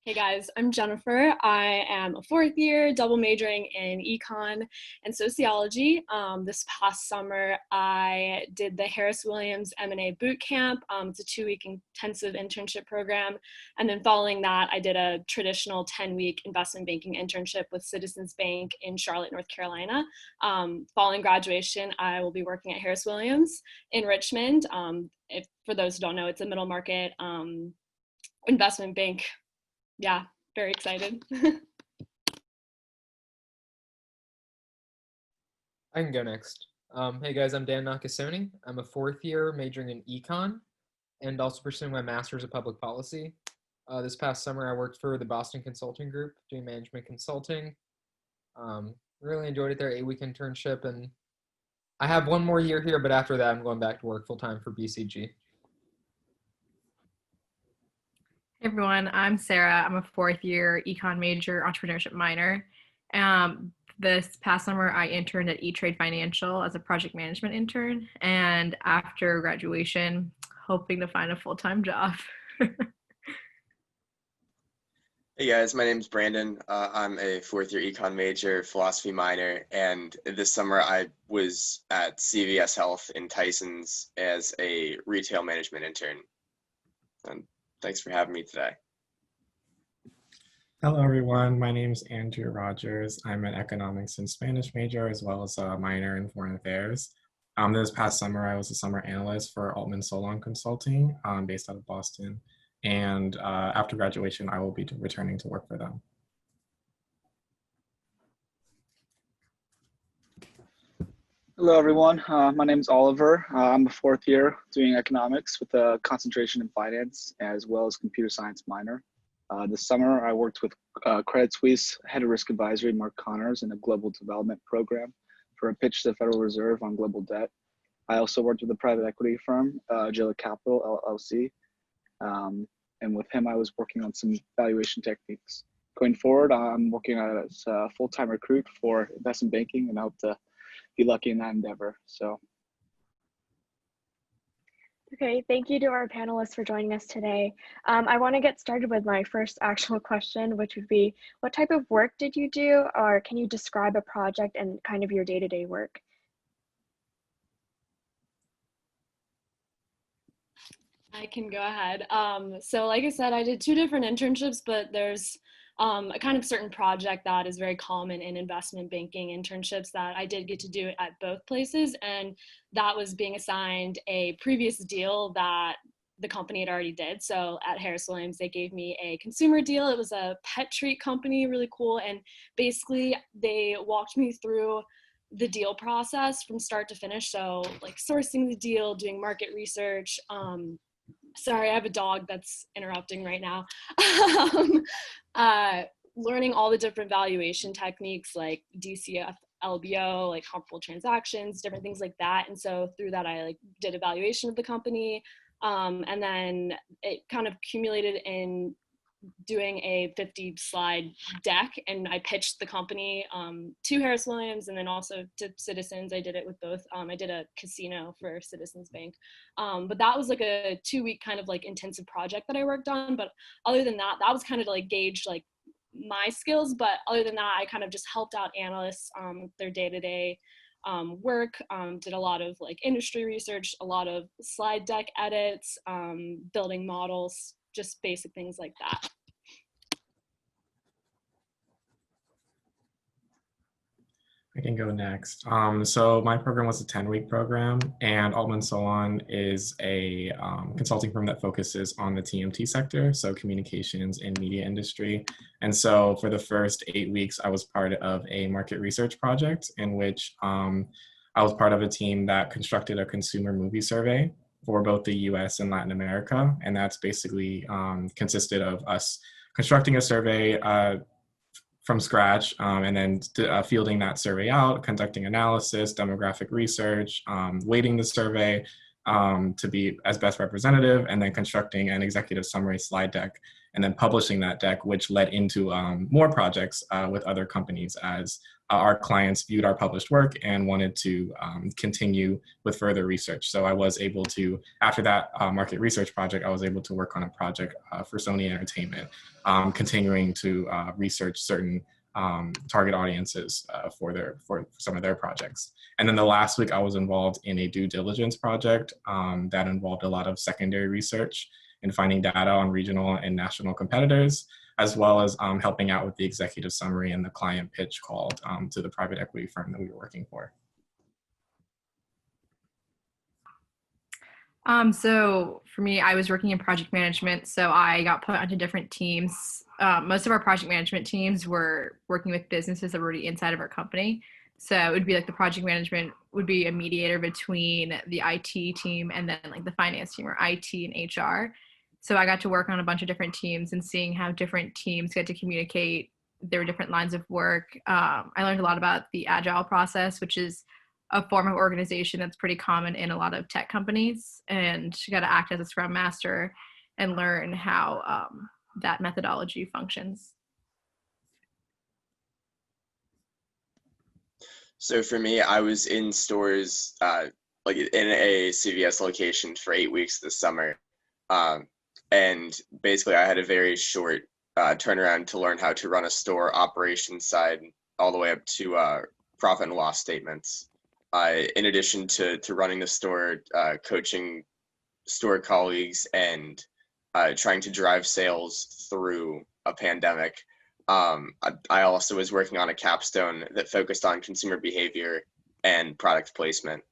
Hey guys, I'm Jennifer. I am a fourth year, double majoring in econ and sociology. This past summer, I did the Harris Williams M&A boot camp. It's a 2-week intensive internship program. And then following that, I did a traditional 10-week investment banking internship with Citizens Bank in Charlotte, North Carolina. Following graduation, I will be working at Harris Williams in Richmond. For those who don't know, it's a middle market investment bank. Yeah, very excited. I can go next. Hey guys, I'm Dan Nakasone. I'm a fourth year majoring in econ and also pursuing my master's of public policy. This past summer, I worked for the Boston Consulting Group doing management consulting. Really enjoyed it there, 8-week internship, and I have one more year here, but after that, I'm going back to work full time for BCG. Hey everyone, I'm Sarah. I'm a fourth year econ major, entrepreneurship minor. This past summer, I interned at E-Trade Financial as a project management intern. And after graduation, hoping to find a full-time job. Hey guys, my name is Brandon. I'm a fourth year econ major, philosophy minor, and this summer I was at CVS Health in Tysons as a retail management intern. And thanks for having me today. Hello everyone, my name is Andrew Rogers. I'm an economics and Spanish major as well as a minor in foreign affairs. This past summer I was a summer analyst for Altman Solon Consulting based out of Boston. And after graduation I will be returning to work for them. Hello everyone, my name is Oliver. I'm a fourth year doing economics with a concentration in finance as well as computer science minor. This summer I worked with Credit Suisse Head of Risk Advisory Mark Connors in a global development program for a pitch to the Federal Reserve on global debt. I also worked with a private equity firm, Agila Capital LLC, and with him I was working on some valuation techniques. Going forward, I'm working as a full-time recruit for investment banking and I hope to be lucky in that endeavor. So. Okay, thank you to our panelists for joining us today. I want to get started with my first actual question, which would be, what type of work did you do, or can you describe a project and kind of your day-to-day work? I can go ahead. So like I said, I did 2 different internships, but there's a kind of certain project that is very common in investment banking internships that I did get to do at both places. And that was being assigned a previous deal that the company had already did. So at Harris Williams, they gave me a consumer deal. It was a pet treat company, really cool. And basically they walked me through the deal process from start to finish. So like sourcing the deal, doing market research, sorry, I have a dog that's interrupting right now. Learning all the different valuation techniques like DCF, LBO, like comparable transactions, different things like that. And so through that, I like did evaluation of the company. And then it kind of accumulated in doing a 50-slide deck, and I pitched the company to Harris Williams and then also to Citizens. I did it with both. I did a casino for Citizens Bank, but that was like a 2-week kind of like intensive project that I worked on. But other than that, that was kind of to like gauge like my skills. But other than that, I kind of just helped out analysts their day-to-day work, did a lot of like industry research, a lot of slide deck edits, building models, just basic things like that. I can go next. So my program was a 10-week program, and Altman Solon is a consulting firm that focuses on the TMT sector, so communications and media industry. And so for the first 8 weeks, I was part of a market research project in which I was part of a team that constructed a consumer movie survey for both the US and Latin America. And that's basically consisted of us constructing a survey from scratch and then fielding that survey out, conducting analysis, demographic research, weighting the survey to be as best representative, and then constructing an executive summary slide deck and then publishing that deck, which led into more projects with other companies as our clients viewed our published work and wanted to continue with further research. So I was able to, after that market research project, I was able to work on a project for Sony Entertainment, continuing to research certain target audiences for some of their projects. And then the last week I was involved in a due diligence project that involved a lot of secondary research and finding data on regional and national competitors, as well as helping out with the executive summary and the client pitch called to the private equity firm that we were working for. So for me, I was working in project management, so I got put onto different teams. Most of our project management teams were working with businesses that were already inside of our company. So it would be like the project management would be a mediator between the IT team and then like the finance team, or IT and HR. So I got to work on a bunch of different teams and seeing how different teams get to communicate their different lines of work. I learned a lot about the agile process, which is a form of organization that's pretty common in a lot of tech companies, and you got to act as a scrum master and learn how that methodology functions. So for me, I was in stores like in a CVS location for 8 weeks this summer. And basically I had a very short turnaround to learn how to run a store operations side all the way up to profit and loss statements. In addition to running the store, coaching store colleagues and trying to drive sales through a pandemic. I also was working on a capstone that focused on consumer behavior and product placement.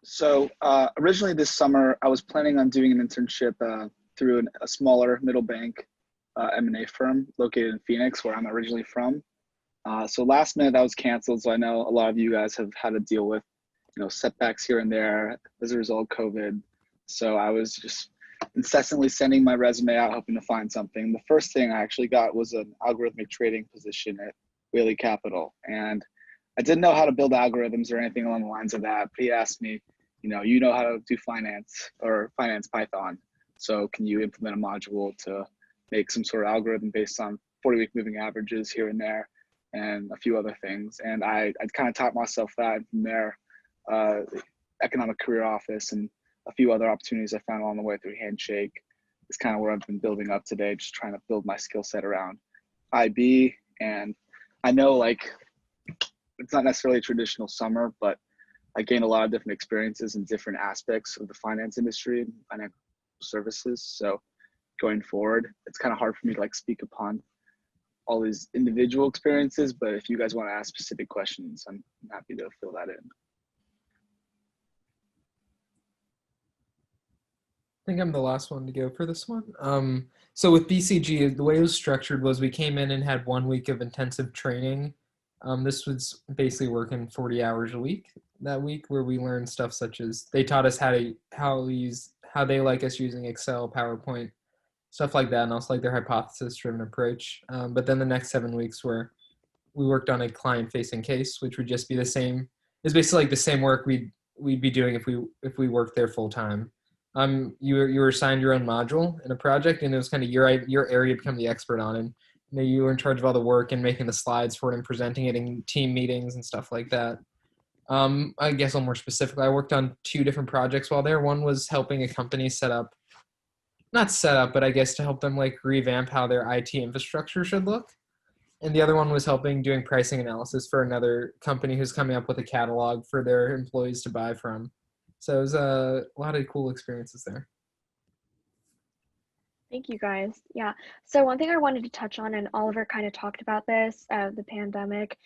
So originally this summer, I was planning on doing an internship through a smaller middle bank M&A firm located in Phoenix, where I'm originally from. So last minute that was canceled. So I know a lot of you guys have had to deal with, setbacks here and there as a result of COVID. So I was just incessantly sending my resume out, hoping to find something. The first thing I actually got was an algorithmic trading position at Whaley Capital. And I didn't know how to build algorithms or anything along the lines of that. But he asked me, you know how to do finance or finance Python. So can you implement a module to make some sort of algorithm based on 40-week moving averages here and there and a few other things. And I kind of taught myself that, and from there, Economic Career Office and a few other opportunities I found along the way through Handshake is kind of where I've been building up today, just trying to build my skill set around IB. And I know it's not necessarily a traditional summer, but I gained a lot of different experiences in different aspects of the finance industry and financial services. So going forward, it's kind of hard for me to speak upon all these individual experiences, but if you guys want to ask specific questions, I'm happy to fill that in. I think I'm the last one to go for this one. So with BCG, the way it was structured was we came in and had 1 week of intensive training. This was basically working 40 hours a week that week, where we learned stuff such as they taught us how they like us using Excel, PowerPoint, stuff like that, and also their hypothesis-driven approach. But then the next 7 weeks where we worked on a client-facing case, which would just be the same. It's basically the same work we'd be doing if we worked there full time. You were assigned your own module in a project, and it was kind of your area to become the expert on it. You were in charge of all the work and making the slides for it and presenting it in team meetings and stuff like that. I guess a little more specifically, I worked on 2 different projects while there. One was helping a company but I guess to help them revamp how their IT infrastructure should look. And the other one was doing pricing analysis for another company who's coming up with a catalog for their employees to buy from. So it was a lot of cool experiences there. Thank you, guys. Yeah. So one thing I wanted to touch on, and Oliver kind of talked about this, the pandemic,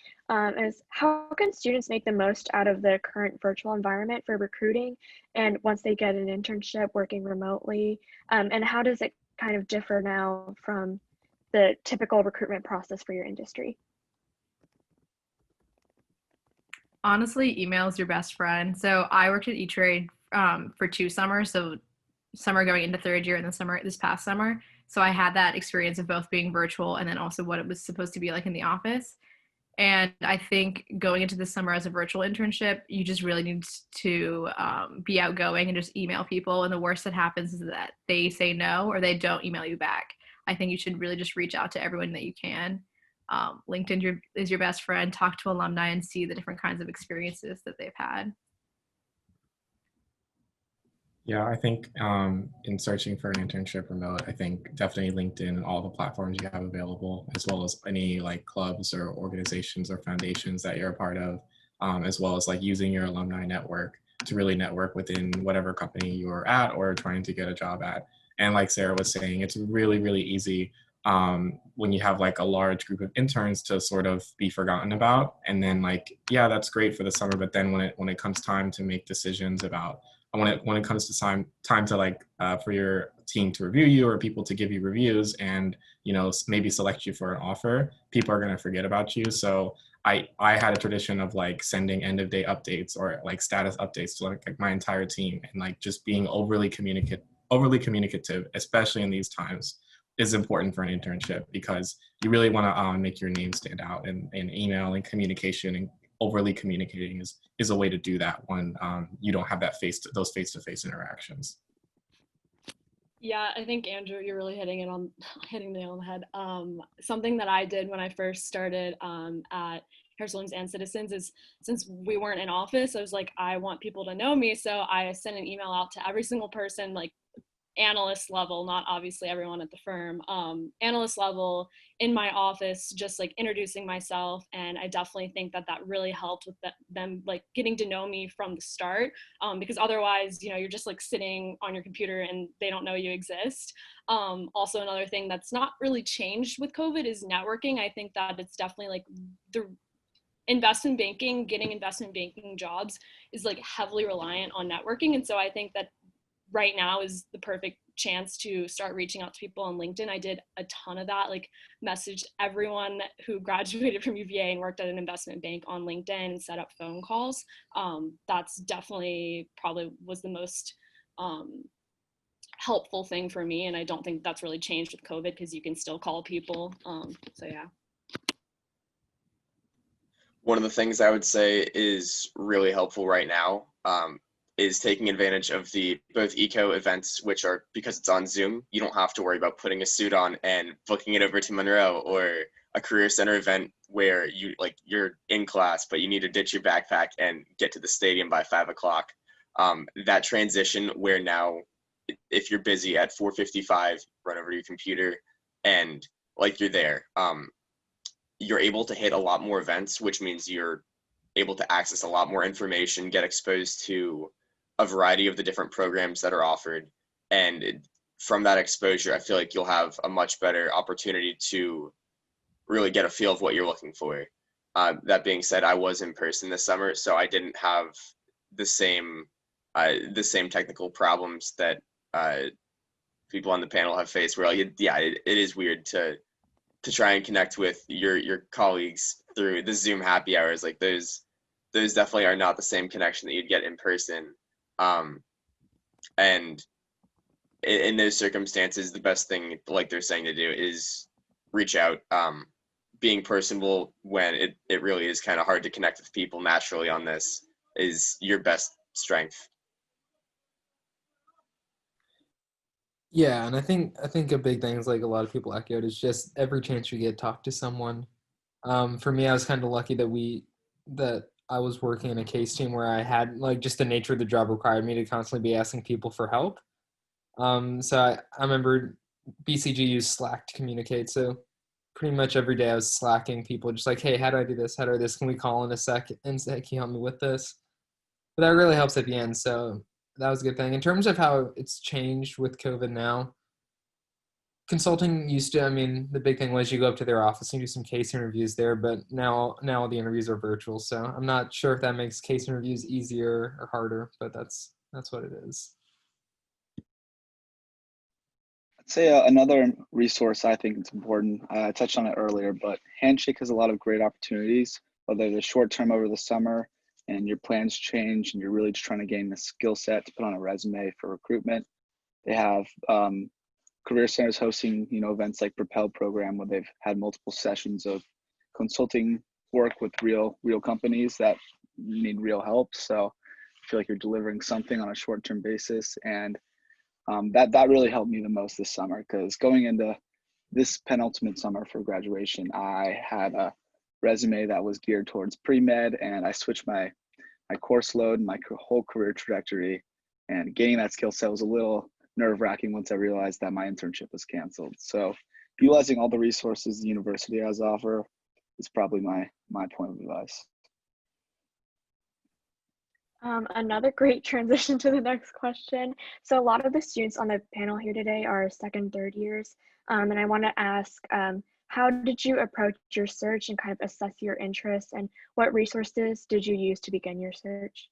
is how can students make the most out of the current virtual environment for recruiting, and once they get an internship working remotely, and how does it kind of differ now from the typical recruitment process for your industry? Honestly, email is your best friend. So I worked at E-Trade for 2 summers. So summer going into 3rd year and this past summer. So I had that experience of both being virtual and then also what it was supposed to be like in the office. And I think going into the summer as a virtual internship, you just really need to be outgoing and just email people. And the worst that happens is that they say no or they don't email you back. I think you should really just reach out to everyone that you can. LinkedIn is your best friend. Talk to alumni and see the different kinds of experiences that they've had. Yeah, I think in searching for an internship remote, I think definitely LinkedIn and all the platforms you have available, as well as any like clubs or organizations or foundations that you're a part of, as well as like using your alumni network to really network within whatever company you're at or trying to get a job at. And like Sarah was saying, it's really, really easy when you have like a large group of interns to sort of be forgotten about. And then like, yeah, that's great for the summer, but then when it comes time to make decisions about when it comes to time to like for your team to review you or people to give you reviews and maybe select you for an offer, people are going to forget about you. So I had a tradition of like sending end of day updates or like status updates to like my entire team, and like just being overly communicative, especially in these times, is important for an internship because you really want to make your name stand out, and email and communication and overly communicating is a way to do that when you don't have that those face-to-face interactions. Yeah, I think Andrew, you're really hitting the nail on the head. Something that I did when I first started at Harris Williams and Citizens is, since we weren't in office, I was like, I want people to know me, so I sent an email out to every single person, like analyst level, not obviously everyone at the firm, analyst level in my office, just like introducing myself. And I definitely think that really helped with them like getting to know me from the start, because otherwise, you're just like sitting on your computer and they don't know you exist. Also, another thing that's not really changed with COVID is networking. I think that it's definitely like getting investment banking jobs is like heavily reliant on networking. And so I think that right now is the perfect chance to start reaching out to people on LinkedIn. I did a ton of that, like messaged everyone who graduated from UVA and worked at an investment bank on LinkedIn and set up phone calls. That's definitely probably was the most helpful thing for me. And I don't think that's really changed with COVID because you can still call people. So yeah. One of the things I would say is really helpful right now is taking advantage of the both ECO events, which are, because it's on Zoom, you don't have to worry about putting a suit on and booking it over to Monroe, or a career center event where you're in class, but you need to ditch your backpack and get to the stadium by 5 o'clock. That transition where now, if you're busy at 4:55, run over to your computer and like you're there, you're able to hit a lot more events, which means you're able to access a lot more information, get exposed to a variety of the different programs that are offered. And from that exposure, I feel like you'll have a much better opportunity to really get a feel of what you're looking for. That being said, I was in person this summer, so I didn't have the same technical problems that people on the panel have faced, where it is weird to try and connect with your colleagues through the Zoom happy hours. Like those definitely are not the same connection that you'd get in person. And in those circumstances, the best thing, like they're saying, to do is reach out. Being personable when it really is kind of hard to connect with people naturally on this is your best strength. Yeah, and I think a big thing is, like a lot of people echoed, is just every chance you get, talk to someone. For me, I was kind of lucky that I was working in a case team where I had, like, just the nature of the job required me to constantly be asking people for help. So I remember BCG used Slack to communicate. So pretty much every day I was slacking people, just like, hey, how do I do this? How do I do this? Can we call in a sec and say, can you help me with this? But that really helps at the end. So that was a good thing. In terms of how it's changed with COVID now, consulting used to, the big thing was you go up to their office and do some case interviews there, but now all the interviews are virtual. So I'm not sure if that makes case interviews easier or harder, but that's what it is. I'd say another resource I think it's important, I touched on it earlier, but Handshake has a lot of great opportunities, whether they're short term over the summer and your plans change and you're really just trying to gain the skill set to put on a resume for recruitment. They have career centers hosting, events like Propel program, where they've had multiple sessions of consulting work with real companies that need real help. So I feel like you're delivering something on a short-term basis, and that really helped me the most this summer, because going into this penultimate summer for graduation, I had a resume that was geared towards pre-med, and I switched my course load and my whole career trajectory, and gaining that skill set was a little nerve-wracking once I realized that my internship was canceled. So utilizing all the resources the university has to offer is probably my point of advice. Another great transition to the next question. So a lot of the students on the panel here today are second, third years. And I want to ask, how did you approach your search and kind of assess your interests, and what resources did you use to begin your search?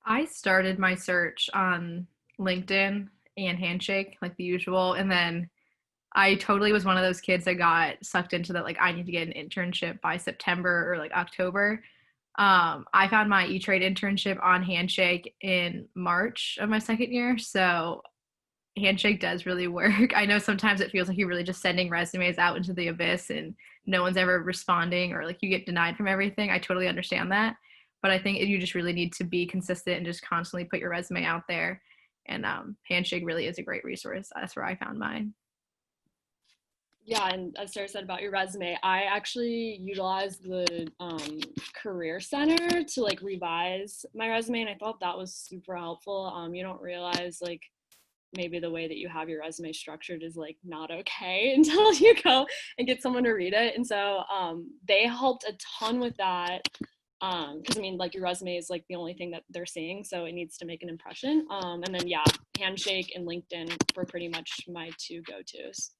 I started my search on LinkedIn and Handshake, like the usual. And then I totally was one of those kids that got sucked into that, like, I need to get an internship by September or like October. I found my E-Trade internship on Handshake in March of my second year. So Handshake does really work. I know sometimes it feels like you're really just sending resumes out into the abyss and no one's ever responding, or like you get denied from everything. I totally understand that. But I think you just really need to be consistent and just constantly put your resume out there. And Handshake really is a great resource. That's where I found mine. Yeah, and as Sarah said about your resume, I actually utilized the Career Center to like revise my resume, and I thought that was super helpful. You don't realize like maybe the way that you have your resume structured is like not okay until you go and get someone to read it. And so they helped a ton with that, because I mean, like, your resume is like the only thing that they're seeing, so it needs to make an impression. And then yeah, Handshake and LinkedIn were pretty much my two go-tos.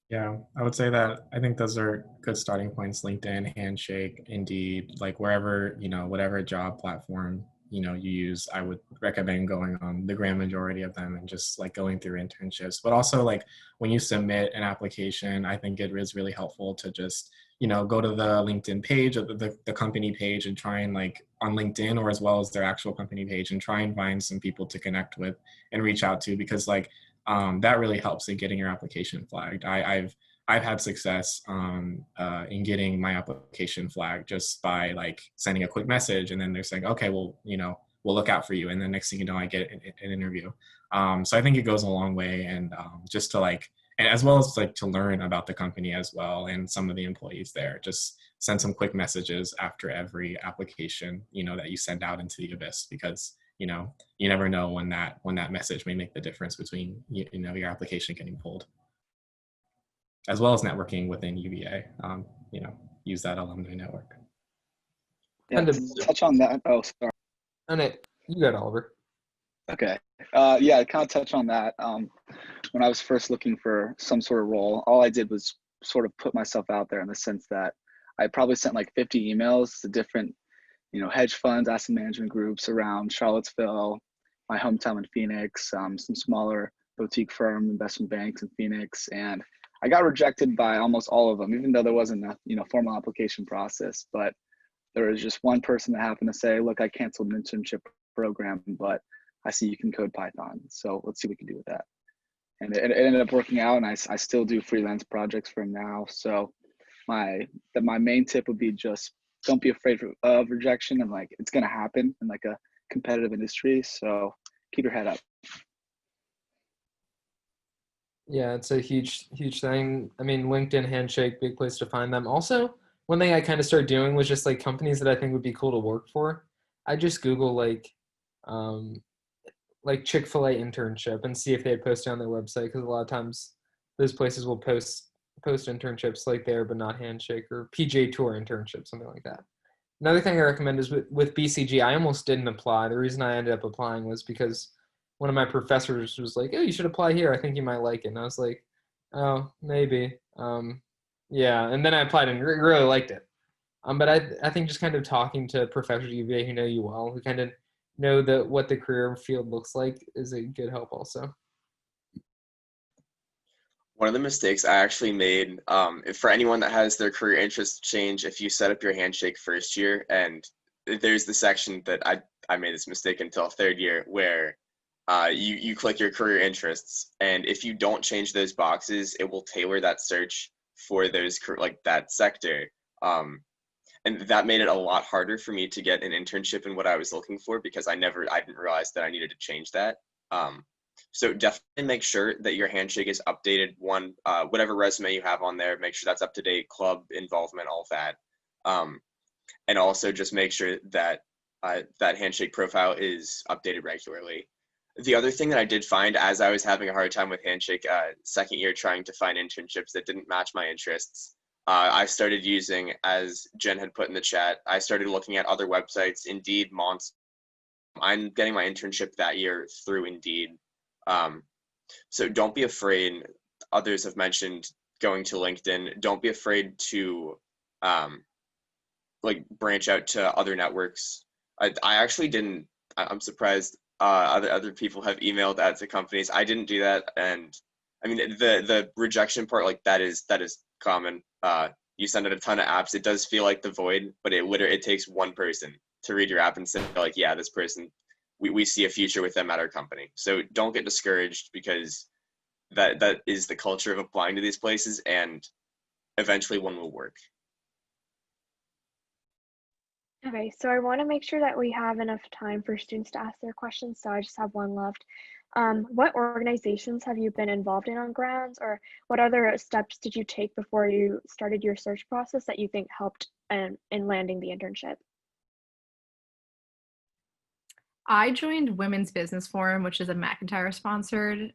Yeah, I would say that I think those are good starting points. LinkedIn, Handshake, Indeed, like wherever, whatever job platform, you use, I would recommend going on the grand majority of them and just like going through internships. But also, like, when you submit an application, I think it is really helpful to just, go to the LinkedIn page or the company page and try and, like, on LinkedIn or as well as their actual company page, and try and find some people to connect with and reach out to, because like, that really helps in getting your application flagged. I've had success in getting my application flagged just by like sending a quick message, and then they're saying, okay, well, we'll look out for you. And the next thing you know, I get an interview. So I think it goes a long way, and just to like, and as well as like to learn about the company as well and some of the employees there, just send some quick messages after every application, that you send out into the abyss, because you never know when that message may make the difference between, your application getting pulled. As well as networking within UVA, use that alumni network. Yeah, to touch on that. Oh, sorry. And you got Oliver. Okay. Yeah, kind of touch on that. When I was first looking for some sort of role, all I did was sort of put myself out there, in the sense that I probably sent like 50 emails to different, hedge funds, asset management groups around Charlottesville, my hometown in Phoenix, some smaller boutique firm investment banks in Phoenix, and I got rejected by almost all of them, even though there wasn't a formal application process. But there was just one person that happened to say, "Look, I canceled an internship program, but I see you can code Python, so let's see what we can do with that." And it ended up working out, and I still do freelance projects for him now. So my main tip would be just don't be afraid of rejection, and like, it's gonna happen in like a competitive industry. So keep your head up. Yeah, it's a huge thing. I mean, LinkedIn, Handshake, big place to find them. Also, one thing I kind of started doing was just like companies that I think would be cool to work for. I just Google like Chick-fil-A internship and see if they had posted on their website, because a lot of times those places will post internships like there, but not Handshake, or PJ Tour internship, something like that. Another thing I recommend is with BCG, I almost didn't apply. The reason I ended up applying was because one of my professors was like, "Oh, you should apply here. I think you might like it." And I was like, "Oh, maybe." Yeah, and then I applied and really liked it. But I think just kind of talking to professors at UVA who know you well, who kind of know what the career field looks like, is a good help also. One of the mistakes I actually made, for anyone that has their career interests change, if you set up your Handshake first year, and there's the section that I made this mistake until third year, where you click your career interests, and if you don't change those boxes, it will tailor that search for that sector. And that made it a lot harder for me to get an internship in what I was looking for, because I didn't realize that I needed to change that. So definitely make sure that your handshake is updated. Whatever resume you have on there, make sure that's up to date, club involvement, all that. And also just make sure that that handshake profile is updated regularly. The other thing that I did find, as I was having a hard time with handshake second year trying to find internships that didn't match my interests, I started using, as Jen had put in the chat, I started looking at other websites, Indeed, Monster. I'm getting my internship that year through Indeed. So don't be afraid. Others have mentioned going to LinkedIn. Don't be afraid to branch out to other networks. I actually didn't. I'm surprised other people have emailed out to companies. I didn't do that, and I mean the rejection part, that is common. You send out a ton of apps. It does feel like the void, but it takes one person to read your app and say yeah, this person, we see a future with them at our company. So don't get discouraged, because that is the culture of applying to these places, and eventually one will work. Okay, so I want to make sure that we have enough time for students to ask their questions, so I just have one left. What organizations have you been involved in on grounds, or what other steps did you take before you started your search process that you think helped in landing the internship? I joined Women's Business Forum, which is a McIntyre-sponsored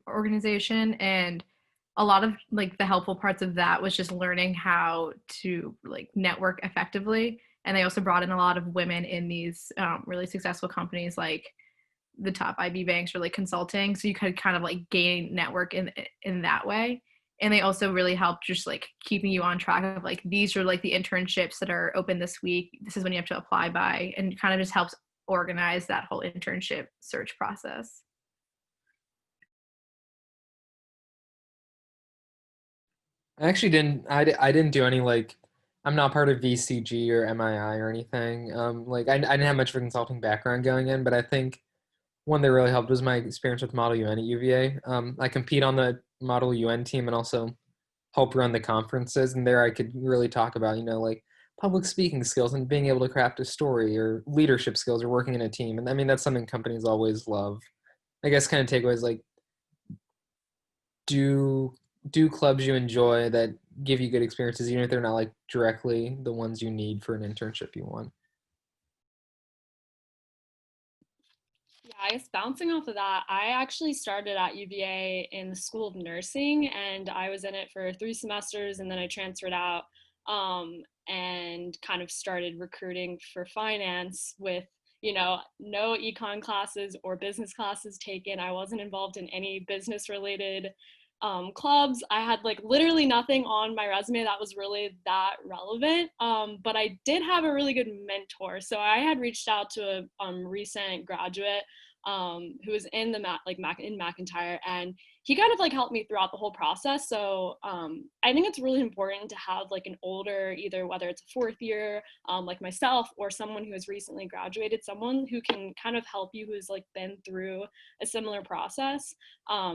organization, and a lot of the helpful parts of that was just learning how to network effectively. And they also brought in a lot of women in these really successful companies, like the top IB banks or consulting. So you could kind of gain network in that way. And they also really helped just keeping you on track of these are the internships that are open this week. This is when you have to apply by, and kind of just helps organize that whole internship search process. I actually didn't. I didn't do any I'm not part of VCG or MII or anything. I didn't have much of a consulting background going in, but I think one that really helped was my experience with Model UN at UVA. I compete on the Model UN team and also help run the conferences, and there I could really talk about public speaking skills and being able to craft a story, or leadership skills, or working in a team. And I mean, that's something companies always love. I guess kind of takeaways do clubs you enjoy that give you good experiences, even if they're not directly the ones you need for an internship you want. Yeah, I guess bouncing off of that, I actually started at UVA in the School of Nursing, and I was in it for 3 semesters, and then I transferred out and kind of started recruiting for finance with no econ classes or business classes taken. I wasn't involved in any business related clubs. I had literally nothing on my resume that was really that relevant, but I did have a really good mentor. So I had reached out to a recent graduate who was in the in McIntyre, and he kind of helped me throughout the whole process. So I think it's really important to have an older, either whether it's a 4th year like myself, or someone who has recently graduated, someone who can kind of help you, who's been through a similar process,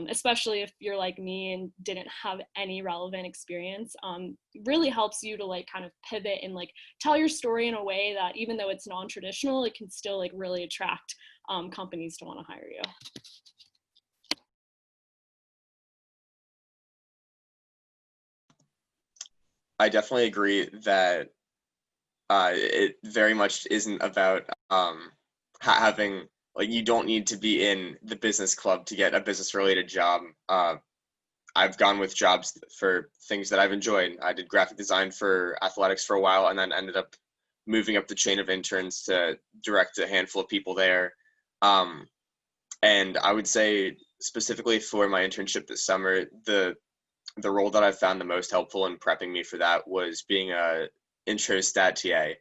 especially if you're like me and didn't have any relevant experience. Really helps you to kind of pivot and tell your story in a way that, even though it's non-traditional, it can still really attract companies to want to hire you. I definitely agree that it very much isn't about having you don't need to be in the business club to get a business related job. I've gone with jobs for things that I've enjoyed. I did graphic design for athletics for a while, and then ended up moving up the chain of interns to direct a handful of people there. And I would say, specifically for my internship this summer, the role that I found the most helpful in prepping me for that was being a intro stat TA.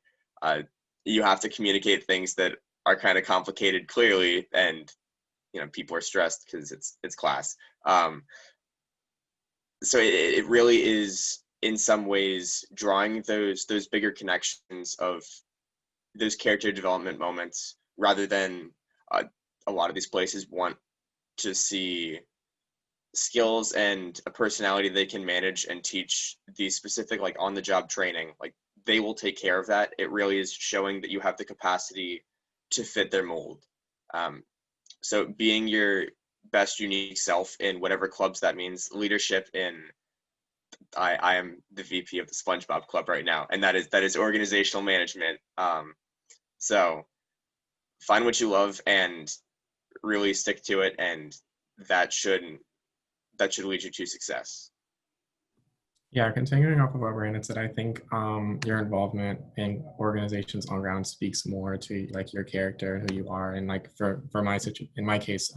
You have to communicate things that are kind of complicated clearly, and people are stressed because it's class. So it really is, in some ways, drawing those bigger connections of those character development moments, rather than a lot of these places want to see skills and a personality they can manage and teach these specific like on the job training, like they will take care of that. It really is showing that you have the capacity to fit their mold. So being your best unique self in whatever clubs that means. Leadership in, I am the VP of the SpongeBob Club right now, and that is organizational management. So find what you love and really stick to it, and that should lead you to success. Yeah, continuing off of what Brandon said, I think your involvement in organizations on ground speaks more to like your character and who you are. And like in my case,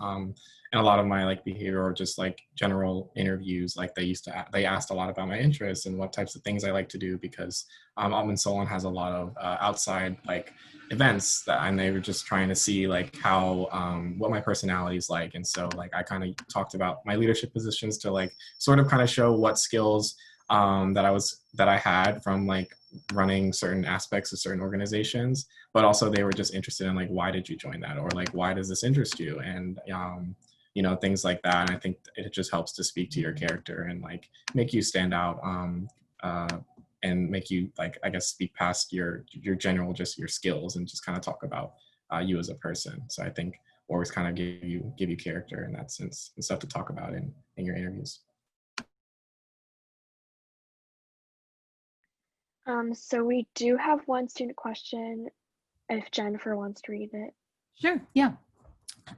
and a lot of my like behavior or just like general interviews, like they asked a lot about my interests and what types of things I like to do, because Altman Solon has a lot of outside like events and they were just trying to see like how what my personality is like. And so like I kind of talked about my leadership positions to like sort of kind of show what skills that I had from like running certain aspects of certain organizations, but also they were just interested in like, why did you join that? Or like, why does this interest you? And, you know, things like that. And I think it just helps to speak to your character and like make you stand out and make you like, I guess, speak past your general, just your skills and just kind of talk about you as a person. So I think always kind of give you character in that sense and stuff to talk about in your interviews. So we do have one student question, if Jennifer wants to read it. Sure, yeah.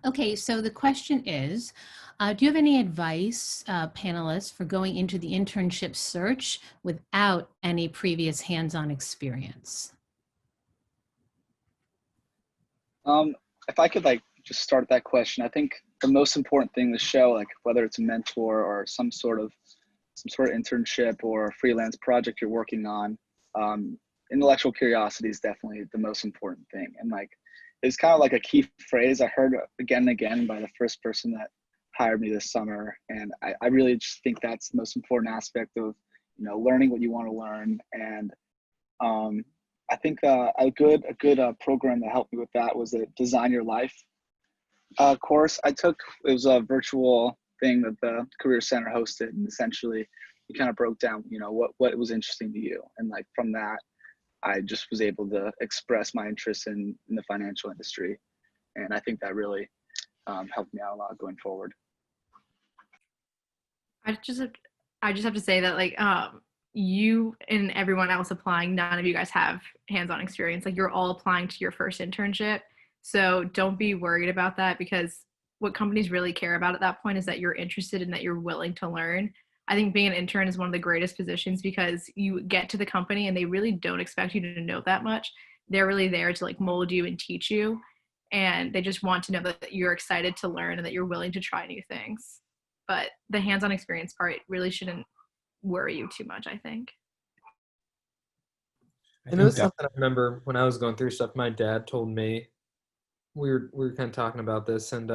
Okay, so the question is, do you have any advice, panelists, for going into the internship search without any previous hands-on experience? If I could like just start that question, I think the most important thing to show, like whether it's a mentor or some sort of internship or freelance project you're working on, intellectual curiosity is definitely the most important thing. And like, it's kind of like a key phrase I heard again and again by the first person that hired me this summer. And I really just think that's the most important aspect of, you know, learning what you want to learn. And I think a good program that helped me with that was a Design Your Life course I took. It was a virtual thing that the Career Center hosted, and essentially we kind of broke down, you know, what was interesting to you. And like from that, I just was able to express my interest in the financial industry. And I think that really helped me out a lot going forward. I just have to say that like you and everyone else applying, none of you guys have hands-on experience. Like you're all applying to your first internship. So don't be worried about that, because what companies really care about at that point is that you're interested and that you're willing to learn. I think being an intern is one of the greatest positions because you get to the company and they really don't expect you to know that much. They're really there to like mold you and teach you. And they just want to know that you're excited to learn and that you're willing to try new things. But the hands-on experience part really shouldn't worry you too much, I think. And it was something I remember when I was going through stuff, my dad told me, we were kind of talking about this, and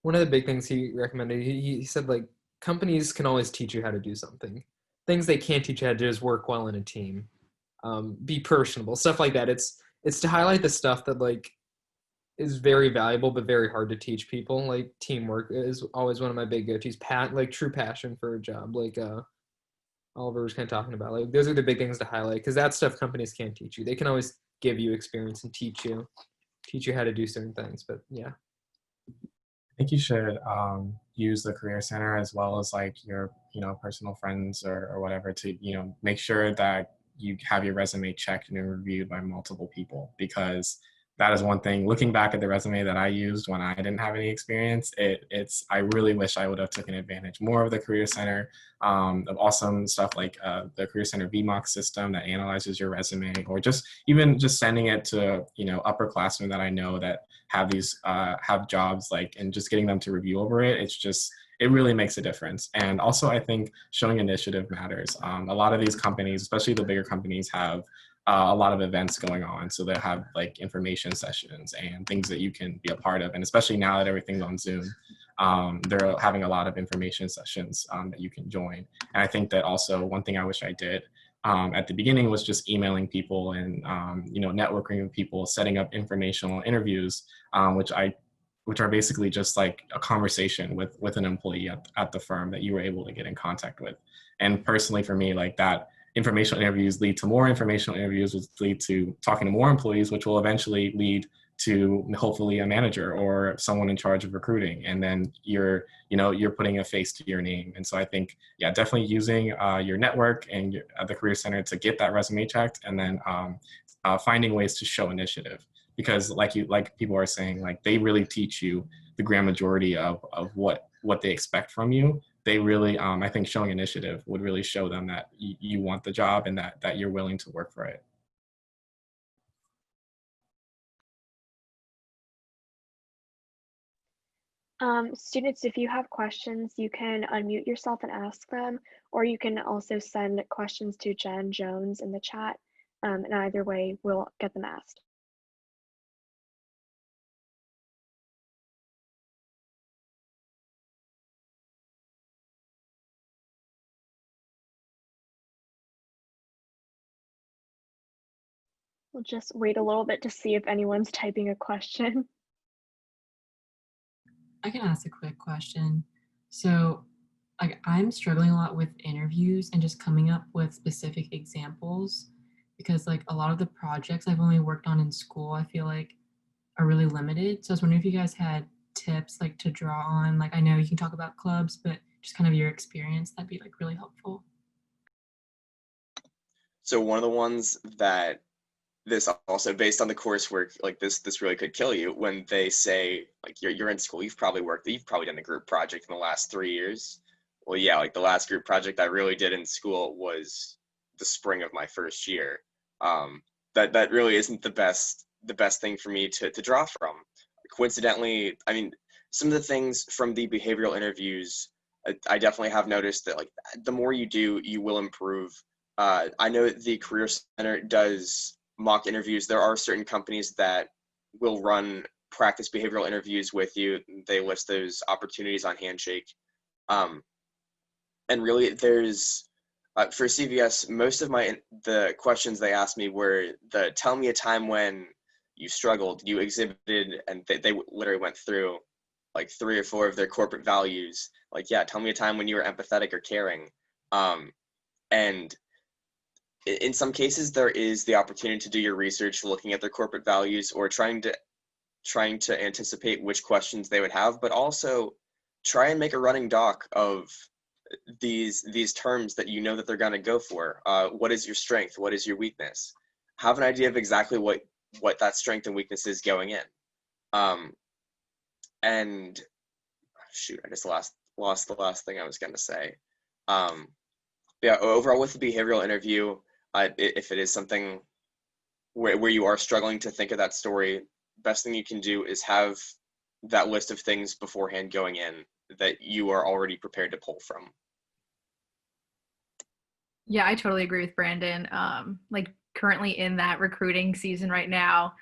one of the big things he recommended, he said like, companies can always teach you how to do something. Things they can't teach you how to do is work well in a team, be personable, stuff like that. It's to highlight the stuff that like is very valuable but very hard to teach people. Like teamwork is always one of my big go-tos. Like true passion for a job, like Oliver was kind of talking about. Like those are the big things to highlight, because that stuff companies can't teach you. They can always give you experience and teach you how to do certain things. But yeah. I think you should use the Career Center as well as like your, you know, personal friends or whatever to, you know, make sure that you have your resume checked and reviewed by multiple people, because that is one thing. Looking back at the resume that I used when I didn't have any experience, I really wish I would have taken advantage more of the Career Center, of awesome stuff like the Career Center VMOC system that analyzes your resume, or just sending it to, you know, upperclassmen that I know that have these have jobs, like, and just getting them to review over it. It really makes a difference. And also I think showing initiative matters. A lot of these companies, especially the bigger companies, have a lot of events going on. So they have like information sessions and things that you can be a part of. And especially now that everything's on Zoom, they're having a lot of information sessions that you can join. And I think that also one thing I wish I did at the beginning was just emailing people and, you know, networking with people, setting up informational interviews, which I which are basically just like a conversation with an employee at the firm that you were able to get in contact with. And personally for me, like that informational interviews lead to more informational interviews, which lead to talking to more employees, which will eventually lead to hopefully a manager or someone in charge of recruiting. And then you're putting a face to your name. And so I think, yeah, definitely using your network and the Career Center to get that resume checked, and then finding ways to show initiative. Because like people are saying, like they really teach you the grand majority of what they expect from you. They really, I think showing initiative would really show them that you want the job and that you're willing to work for it. Students, if you have questions, you can unmute yourself and ask them, or you can also send questions to Jen Jones in the chat, and either way, we'll get them asked. We'll just wait a little bit to see if anyone's typing a question. I can ask a quick question. So like I'm struggling a lot with interviews and just coming up with specific examples, because like a lot of the projects I've only worked on in school, I feel like are really limited. So I was wondering if you guys had tips like to draw on. Like I know you can talk about clubs, but just kind of your experience, that'd be like really helpful. So one of the ones that this also based on the coursework, like this really could kill you when they say like you're in school, you've probably done a group project in the last 3 years. Well, yeah, like the last group project I really did in school was the spring of my first year. That really isn't the best thing for me to draw from. Coincidentally, I mean, some of the things from the behavioral interviews, I definitely have noticed that like the more you do, you will improve. I know the Career Center does mock interviews. There are certain companies that will run practice behavioral interviews with you. They list those opportunities on Handshake. And really there's, for CVS, most of the questions they asked me were tell me a time when you struggled, you exhibited, and they literally went through like 3 or 4 of their corporate values. Like, yeah, tell me a time when you were empathetic or caring. And in some cases, there is the opportunity to do your research, looking at their corporate values or trying to anticipate which questions they would have, but also try and make a running doc of these terms that you know that they're going to go for. What is your strength? What is your weakness? Have an idea of exactly what that strength and weakness is going in. And shoot, I just lost the last thing I was going to say. Yeah, overall with the behavioral interview, if it is something where you are struggling to think of that story, best thing you can do is have that list of things beforehand going in that you are already prepared to pull from. Yeah, I totally agree with Brandon. Like currently in that recruiting season right now,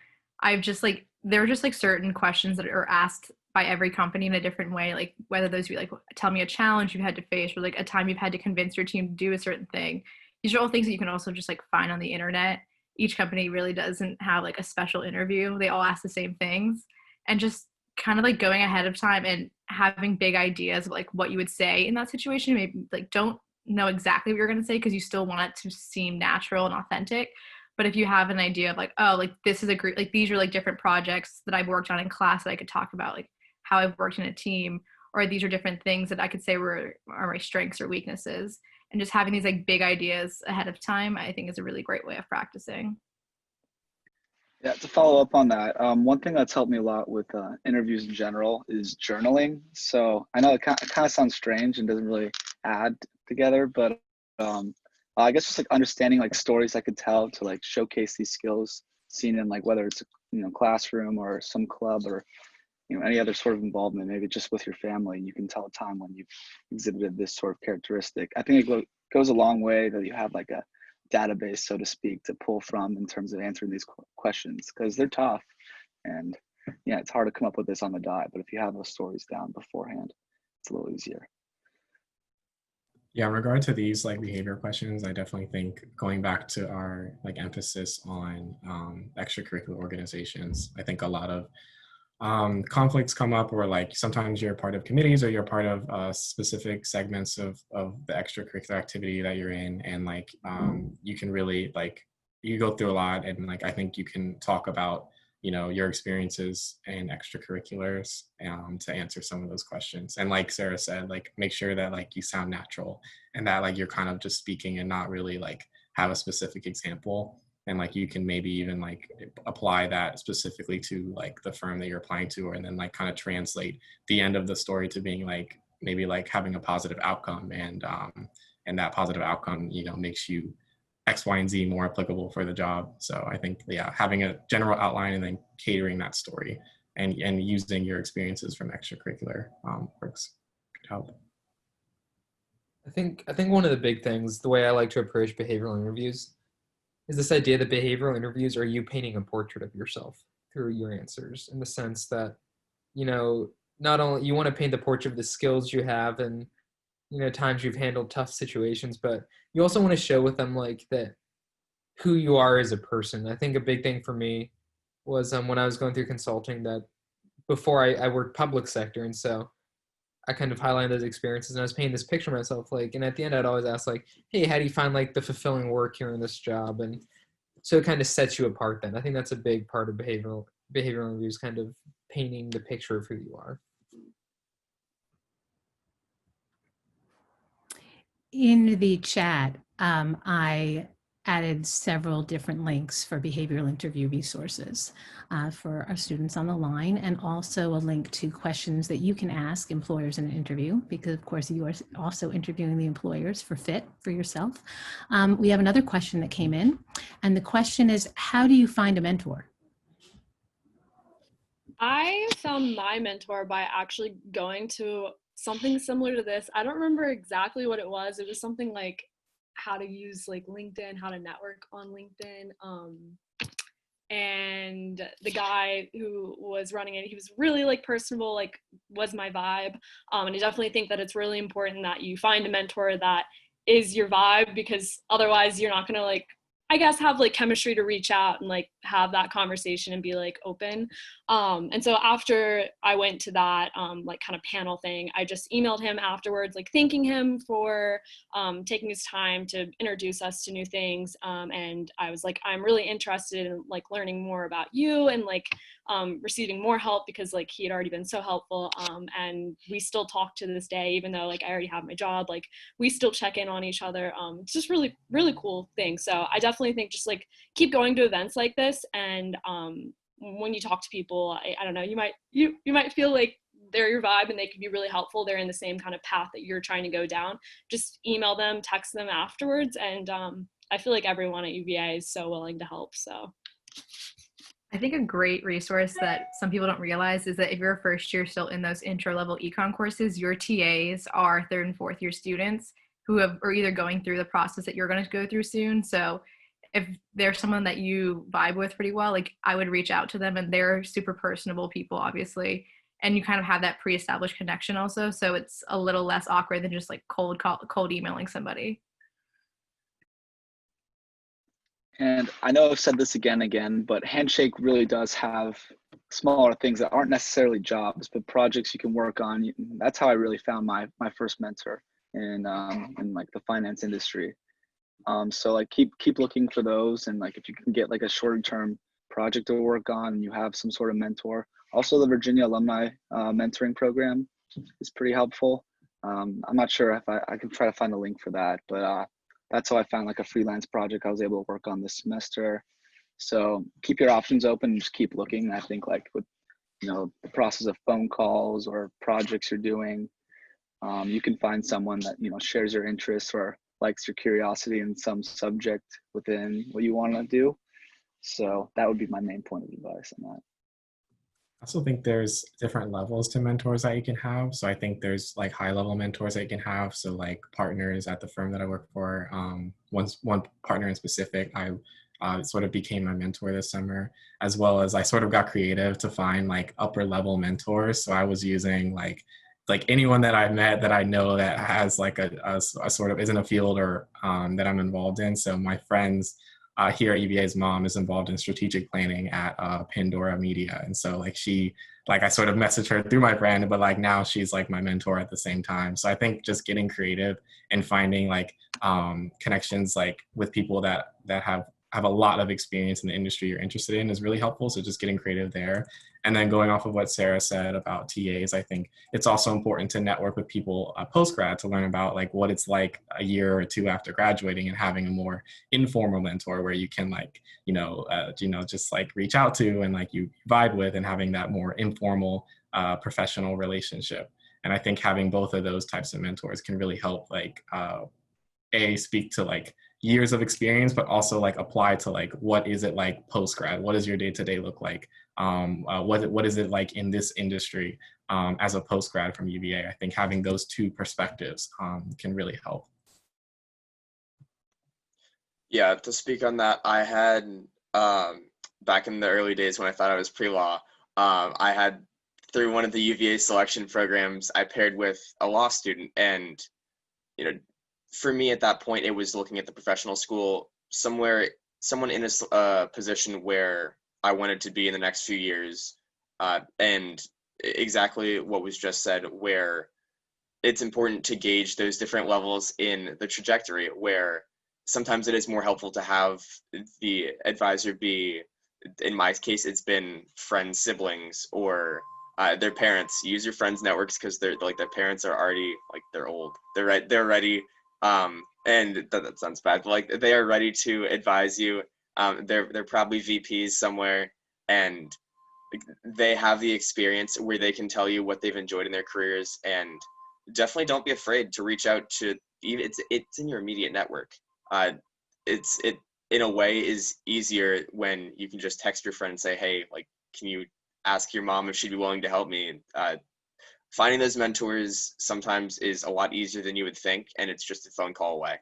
there are just like certain questions that are asked by every company in a different way, like whether those be like, tell me a challenge you've had to face, or like a time you've had to convince your team to do a certain thing. These are all things that you can also just like find on the internet. Each company really doesn't have like a special interview. They all ask the same things, and just kind of like going ahead of time and having big ideas of like what you would say in that situation. Maybe like don't know exactly what you're going to say because you still want it to seem natural and authentic. But if you have an idea of like, oh, like this is a group, like these are like different projects that I've worked on in class that I could talk about, like how I've worked in a team, or these are different things that I could say are my strengths or weaknesses. And just having these like big ideas ahead of time, I think is a really great way of practicing. Yeah, to follow up on that, one thing that's helped me a lot with interviews in general is journaling. So I know it kind of sounds strange and doesn't really add together, but I guess just like understanding like stories I could tell to like showcase these skills seen in like whether it's classroom or some club or any other sort of involvement, maybe just with your family. You can tell a time when you've exhibited this sort of characteristic. I think it goes a long way that you have like a database, so to speak, to pull from in terms of answering these questions, because they're tough. And yeah, it's hard to come up with this on the dot, but if you have those stories down beforehand, it's a little easier. Yeah, in regard to these like behavior questions, I definitely think going back to our like emphasis on extracurricular organizations, I think a lot of conflicts come up, or like sometimes you're part of committees or you're part of specific segments of the extracurricular activity that you're in, and like you can really like you go through a lot, and like I think you can talk about your experiences and extracurriculars to answer some of those questions. And like Sarah said, like make sure that like you sound natural and that like you're kind of just speaking and not really like have a specific example. And like you can maybe even like apply that specifically to like the firm that you're applying to, and then like kind of translate the end of the story to being like maybe like having a positive outcome, and that positive outcome makes you X, Y, and Z more applicable for the job. So I think having a general outline and then catering that story and using your experiences from extracurricular works could help. I think one of the big things, the way I like to approach behavioral interviews, is this idea that behavioral interviews are you painting a portrait of yourself through your answers, in the sense that, not only you want to paint the portrait of the skills you have and, times you've handled tough situations, but you also want to show with them like that who you are as a person. I think a big thing for me was when I was going through consulting, that before I worked public sector, and so I kind of highlighted those experiences, and I was painting this picture of myself, like, and at the end I'd always ask like, hey, how do you find like the fulfilling work here in this job? And so it kind of sets you apart then. I think that's a big part of behavioral interviews, kind of painting the picture of who you are. In the chat, I added several different links for behavioral interview resources for our students on the line, and also a link to questions that you can ask employers in an interview, because of course you are also interviewing the employers for fit for yourself. We have another question that came in, and the question is, how do you find a mentor? I found my mentor by actually going to something similar to this. I don't remember exactly what it was. It was something like how to use like LinkedIn, how to network on LinkedIn. And the guy who was running it, he was really like personable, like was my vibe. And I definitely think that it's really important that you find a mentor that is your vibe, because otherwise you're not gonna like, I guess, have like chemistry to reach out and like have that conversation and be like open. And so after I went to that like kind of panel thing, I just emailed him afterwards, like thanking him for taking his time to introduce us to new things. And I was like, I'm really interested in like learning more about you and like receiving more help, because like he had already been so helpful. And we still talk to this day, even though like I already have my job, like we still check in on each other. It's just really, really cool thing. So I definitely think just like keep going to events like this, and when you talk to people, I don't know, you might feel like they're your vibe and they could be really helpful. They're in the same kind of path that you're trying to go down. Just email them, text them afterwards, and I feel like everyone at UVA is so willing to help. So I think a great resource that some people don't realize is that if you're a first year still in those intro level econ courses, your TAs are third and fourth year students who are either going through the process that you're going to go through soon. So if there's someone that you vibe with pretty well, like I would reach out to them, and they're super personable people, obviously. And you kind of have that pre-established connection also. So it's a little less awkward than just like cold emailing somebody. And I know I've said this again, but Handshake really does have smaller things that aren't necessarily jobs, but projects you can work on. That's how I really found my first mentor in like the finance industry. So like keep looking for those, and like if you can get like a shorter term project to work on and you have some sort of mentor. Also, the Virginia Alumni Mentoring Program is pretty helpful. I'm not sure if I can try to find a link for that, but that's how I found like a freelance project I was able to work on this semester. So keep your options open and just keep looking. I think like with the process of phone calls or projects you're doing, you can find someone that shares your interests or likes your curiosity in some subject within what you want to do. So that would be my main point of advice on that. I also think there's different levels to mentors that you can have. So I think there's like high level mentors that you can have. So like partners at the firm that I work for, one partner in specific, I sort of became my mentor this summer, as well as I sort of got creative to find like upper level mentors. So I was using like anyone that I met that I know that has like a sort of is in a field or that I'm involved in. So my friends here at UVA's mom is involved in strategic planning at Pandora Media. And so like she like I sort of messaged her through my brand, but like now she's like my mentor at the same time. So I think just getting creative and finding like connections like with people that have a lot of experience in the industry you're interested in is really helpful. So just getting creative there. And then going off of what Sarah said about TAs, I think it's also important to network with people post-grad to learn about like what it's like a year or two after graduating and having a more informal mentor where you can like, just like reach out to and like you vibe with, and having that more informal professional relationship. And I think having both of those types of mentors can really help like speak to like years of experience, but also like apply to like what is it like post grad? What does your day to day look like? What is it like in this industry as a post grad from UVA? I think having those two perspectives can really help. Yeah, to speak on that, I had back in the early days when I thought I was pre-law, I had through one of the UVA selection programs, I paired with a law student, and for me at that point, it was looking at the professional school, someone in a position where I wanted to be in the next few years, and exactly what was just said, where it's important to gauge those different levels in the trajectory, where sometimes it is more helpful to have the advisor be, in my case, it's been friends, siblings, or their parents. Use your friends' networks because they're like their parents are already like they're old. They're ready. And that sounds bad, but like they are ready to advise you. They're probably VPs somewhere, and they have the experience where they can tell you what they've enjoyed in their careers. And definitely don't be afraid to reach out to even it's in your immediate network. It in a way is easier when you can just text your friend and say, hey, like, can you ask your mom if she'd be willing to help me? Finding those mentors sometimes is a lot easier than you would think, and it's just a phone call away.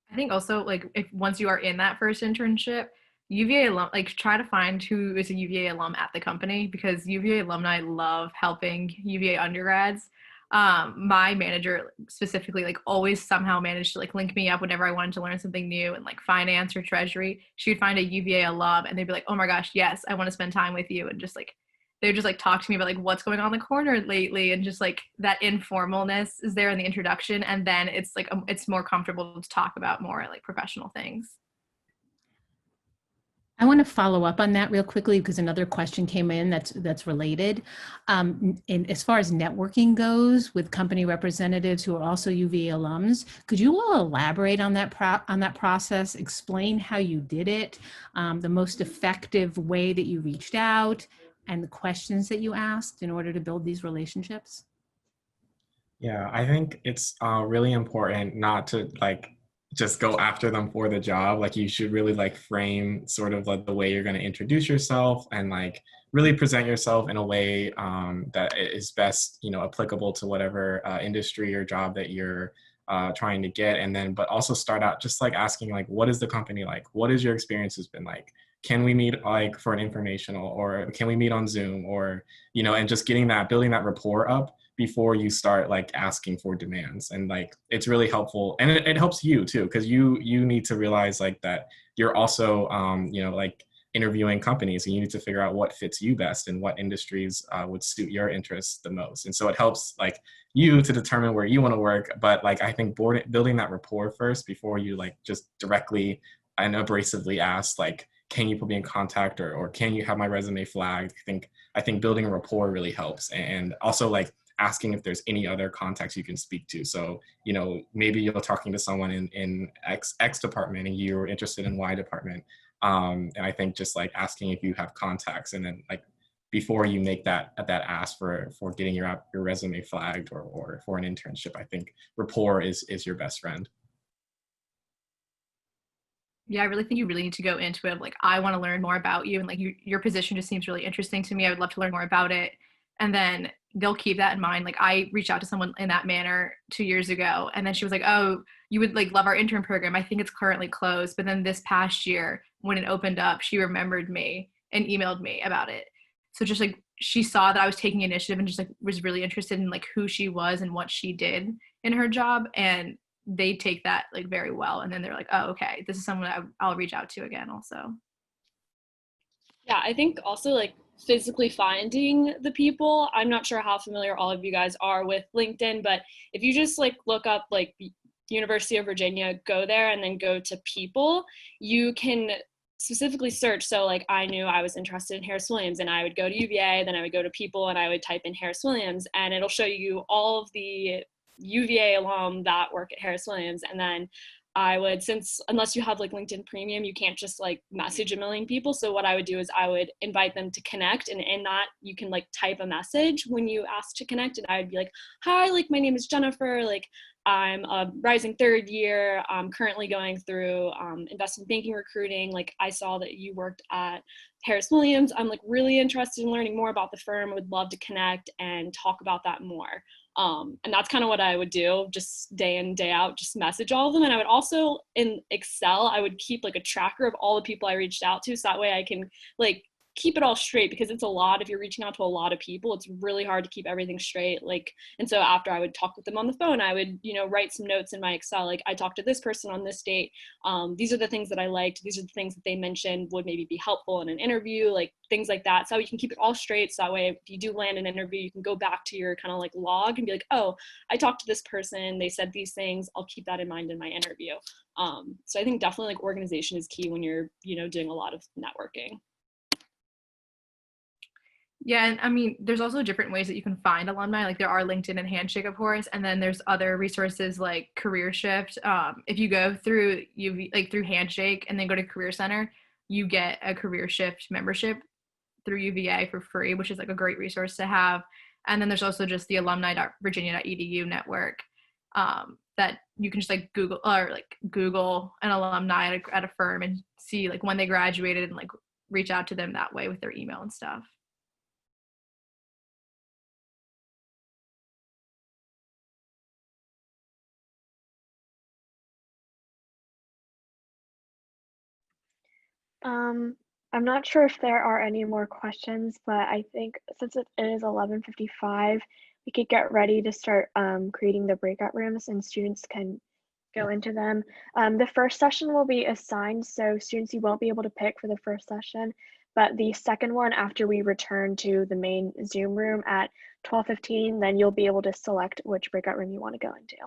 I think also like if once you are in that first internship, UVA alum, like try to find who is a UVA alum at the company, because UVA alumni love helping UVA undergrads. My manager specifically like always somehow managed to like link me up whenever I wanted to learn something new in like finance or treasury. She would find a UVA alum and they'd be like, oh my gosh, yes, I want to spend time with you. And just like they would just like talk to me about like what's going on in the corner lately, and just like that informalness is there in the introduction, and then it's like it's more comfortable to talk about more like professional things. I want to follow up on that real quickly because another question came in that's related. And as far as networking goes with company representatives who are also UVA alums, could you all elaborate on that process? Explain how you did it, the most effective way that you reached out, and the questions that you asked in order to build these relationships? Yeah, I think it's really important not to like just go after them for the job. Like you should really like frame sort of like the way you're going to introduce yourself, and like really present yourself in a way that is best, applicable to whatever industry or job that you're trying to get. And then, but also start out just like asking like, what is the company like? What has your experiences been like? Can we meet like for an informational, or can we meet on Zoom, or, and just building that rapport up before you start like asking for demands. And like it's really helpful, and it helps you too, because you need to realize like that you're also like interviewing companies, and you need to figure out what fits you best and what industries would suit your interests the most. And so it helps like you to determine where you want to work, but like I think building that rapport first before you like just directly and abrasively ask like, can you put me in contact, or can you have my resume flagged? I think building a rapport really helps. And also like asking if there's any other contacts you can speak to. So, maybe you're talking to someone in X department and you're interested in Y department. And I think just like asking if you have contacts, and then like before you make that ask for getting your resume flagged or for an internship, I think rapport is your best friend. Yeah, I really think you really need to go into it like, I want to learn more about you, and like your position just seems really interesting to me. I would love to learn more about it. And then they'll keep that in mind. Like I reached out to someone in that manner 2 years ago, and then she was like, oh, you would like love our intern program. I think it's currently closed. But then this past year when it opened up, she remembered me and emailed me about it. So just like she saw that I was taking initiative and just like was really interested in like who she was and what she did in her job. And they take that like very well. And then they're like, oh, okay, this is someone I'll reach out to again also. Yeah, I think also like physically finding the people. I'm not sure how familiar all of you guys are with LinkedIn, but if you just like look up like University of Virginia, go there and then go to people, you can specifically search. So like I knew I was interested in Harris Williams and I would go to UVA, then I would go to people and I would type in Harris Williams and it'll show you all of the UVA alum that work at Harris Williams. And then I would, since unless you have like LinkedIn Premium, you can't just like message a million people. So what I would do is I would invite them to connect, and in that you can like type a message when you ask to connect, and I would be like, hi, like my name is Jennifer, like I'm a rising third year. I'm currently going through investment banking recruiting. Like I saw that you worked at Harris Williams. I'm like really interested in learning more about the firm. I would love to connect and talk about that more. And that's kind of what I would do, just day in, day out, just message all of them. And I would also, in Excel, I would keep like a tracker of all the people I reached out to. So that way I can like keep it all straight, because it's a lot. If you're reaching out to a lot of people, it's really hard to keep everything straight. Like, and so after I would talk with them on the phone, I would, you know, write some notes in my Excel. Like I talked to this person on this date. These are the things that I liked. These are the things that they mentioned would maybe be helpful in an interview, like things like that. So you can keep it all straight. So that way, if you do land an interview, you can go back to your kind of like log and be like, oh, I talked to this person. They said these things. I'll keep that in mind in my interview. So I think definitely like organization is key when you're, you know, doing a lot of networking. Yeah, and I mean, there's also different ways that you can find alumni. Like there are LinkedIn and Handshake, of course, and then there's other resources like Career Shift. If you go through like through Handshake and then go to Career Center, you get a Career Shift membership through UVA for free, which is like a great resource to have. And then there's also just the alumni.virginia.edu network that you can just like Google an alumni at a firm and see like when they graduated and like reach out to them that way with their email and stuff. I'm not sure if there are any more questions, but I think since it is 11:55, we could get ready to start creating the breakout rooms and students can go into them. The first session will be assigned, so students, you won't be able to pick for the first session, but the second one, after we return to the main Zoom room at 12:15, then you'll be able to select which breakout room you want to go into.